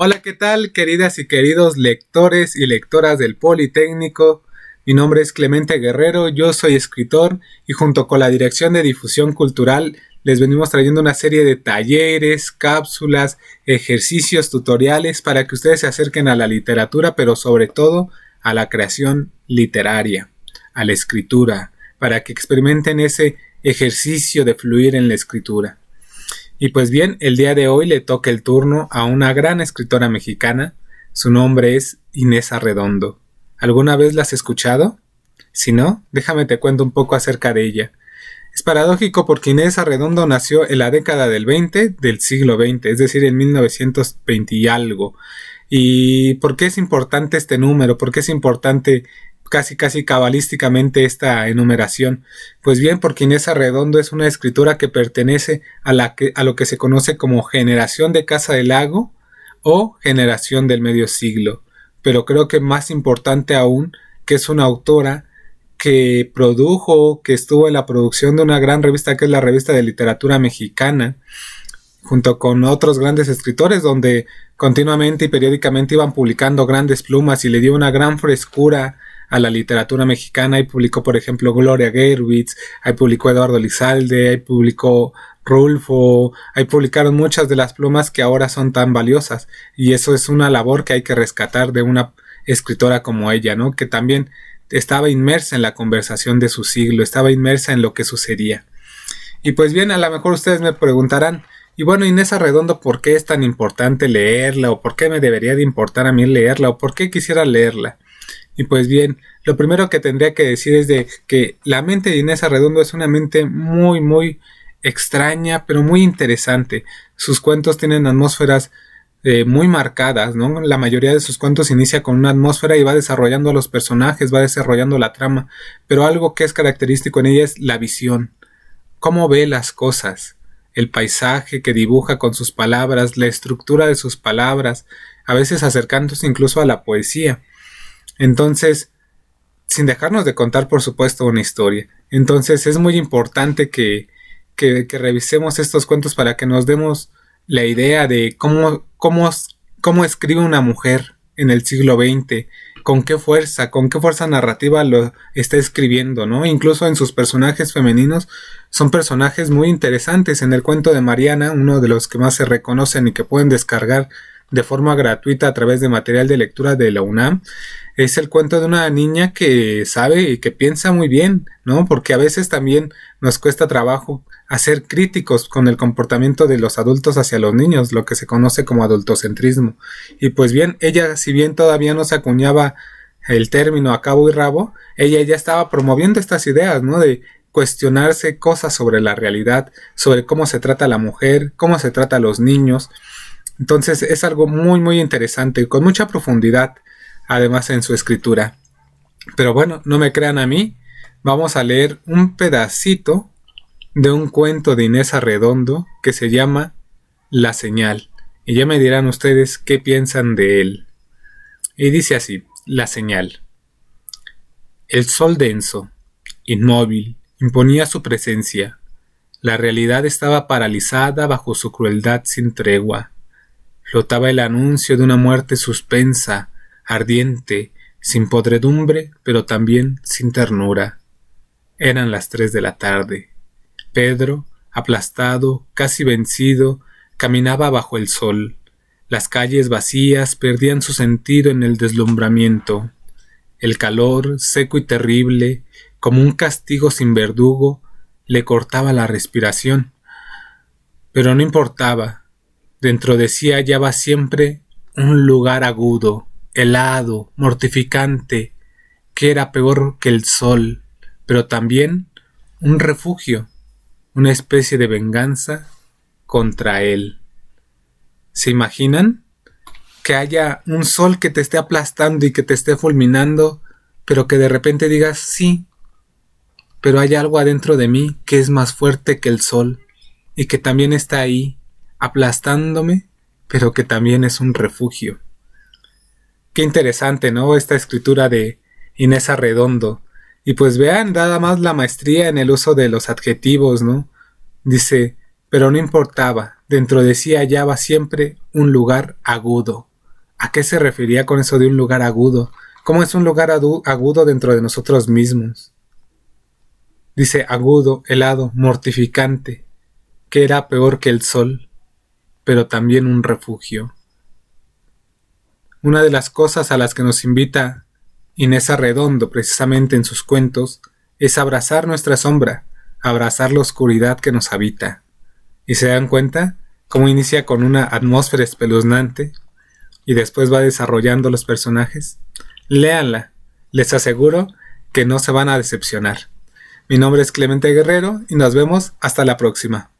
Hola, ¿qué tal, queridas y queridos lectores y lectoras del Politécnico? Mi nombre es Clemente Guerrero, yo soy escritor y junto con la Dirección de Difusión Cultural les venimos trayendo una serie de talleres, cápsulas, ejercicios, tutoriales para que ustedes se acerquen a la literatura, pero sobre todo a la creación literaria, a la escritura, para que experimenten ese ejercicio de fluir en la escritura. Y pues bien, el día de hoy le toca el turno a una gran escritora mexicana. Su nombre es Inés Arredondo. ¿Alguna vez la has escuchado? Si no, déjame te cuento un poco acerca de ella. Es paradójico porque Inés Arredondo nació en la década del 20 del siglo XX, es decir, en 1920 y algo. ¿Y por qué es importante este número? ¿Por qué es importante casi cabalísticamente esta enumeración? Pues bien, porque Inés Arredondo es una escritora que pertenece a lo que se conoce como generación de Casa del Lago o generación del medio siglo, pero creo que más importante aún, que es una autora que produjo, que estuvo en la producción de una gran revista que es la Revista de Literatura Mexicana, junto con otros grandes escritores, donde continuamente y periódicamente iban publicando grandes plumas y le dio una gran frescura a la literatura mexicana. Ahí publicó, por ejemplo, Gloria Gerwitz, ahí publicó Eduardo Lizalde, ahí publicó Rulfo, ahí publicaron muchas de las plumas que ahora son tan valiosas, y eso es una labor que hay que rescatar de una escritora como ella, ¿no? Que también estaba inmersa en la conversación de su siglo, estaba inmersa en lo que sucedía. Y pues bien, a lo mejor ustedes me preguntarán, y bueno, Inés Arredondo, ¿por qué es tan importante leerla? ¿O por qué me debería de importar a mí leerla? ¿O por qué quisiera leerla? Y pues bien, lo primero que tendría que decir es de que la mente de Inés Arredondo es una mente muy extraña, pero muy interesante. Sus cuentos tienen atmósferas muy marcadas, ¿no? La mayoría de sus cuentos inicia con una atmósfera y va desarrollando a los personajes, va desarrollando la trama, pero algo que es característico en ella es la visión. Cómo ve las cosas, el paisaje que dibuja con sus palabras, la estructura de sus palabras, a veces acercándose incluso a la poesía. Entonces, sin dejarnos de contar, por supuesto, una historia. Entonces, es muy importante que revisemos estos cuentos para que nos demos la idea de cómo escribe una mujer en el siglo XX, con qué fuerza narrativa lo está escribiendo, ¿no? Incluso en sus personajes femeninos son personajes muy interesantes. En el cuento de Mariana, uno de los que más se reconocen y que pueden descargar de forma gratuita a través de material de lectura de la UNAM, es el cuento de una niña que sabe y que piensa muy bien, ¿no? Porque a veces también nos cuesta trabajo hacer críticos con el comportamiento de los adultos hacia los niños, lo que se conoce como adultocentrismo. Y pues bien, ella, si bien todavía no se acuñaba el término a cabo y rabo, ella ya estaba promoviendo estas ideas, ¿no? De cuestionarse cosas sobre la realidad, sobre cómo se trata a la mujer, cómo se trata a los niños. Entonces es algo muy interesante, con mucha profundidad, además en su escritura. Pero bueno, no me crean a mí, vamos a leer un pedacito de un cuento de Inés Arredondo que se llama La Señal, y ya me dirán ustedes qué piensan de él. Y dice así: La Señal. El sol denso, inmóvil, imponía su presencia. La realidad estaba paralizada bajo su crueldad sin tregua. Flotaba el anuncio de una muerte suspensa, ardiente, sin podredumbre, pero también sin ternura. Eran las 3 de la tarde. Pedro, aplastado, casi vencido, caminaba bajo el sol. Las calles vacías perdían su sentido en el deslumbramiento. El calor, seco y terrible, como un castigo sin verdugo, le cortaba la respiración. Pero no importaba. Dentro de sí hallaba siempre un lugar agudo, helado, mortificante, que era peor que el sol, pero también un refugio, una especie de venganza contra él. ¿Se imaginan? Que haya un sol que te esté aplastando y que te esté fulminando, pero que de repente digas, sí, pero hay algo adentro de mí que es más fuerte que el sol y que también está ahí, aplastándome, pero que también es un refugio. Qué interesante, ¿no? Esta escritura de Inés Arredondo. Y pues vean, nada más la maestría en el uso de los adjetivos, ¿no? Dice, pero no importaba, dentro de sí hallaba siempre un lugar agudo, ¿A qué se refería con eso de un lugar agudo? ¿Cómo es un lugar agudo dentro de nosotros mismos? Dice agudo, helado, mortificante, que era peor que el sol, pero también un refugio. Una de las cosas a las que nos invita Inés Arredondo precisamente en sus cuentos es abrazar nuestra sombra, abrazar la oscuridad que nos habita. ¿Y se dan cuenta cómo inicia con una atmósfera espeluznante y después va desarrollando los personajes? Léanla, les aseguro que no se van a decepcionar. Mi nombre es Clemente Guerrero y nos vemos hasta la próxima.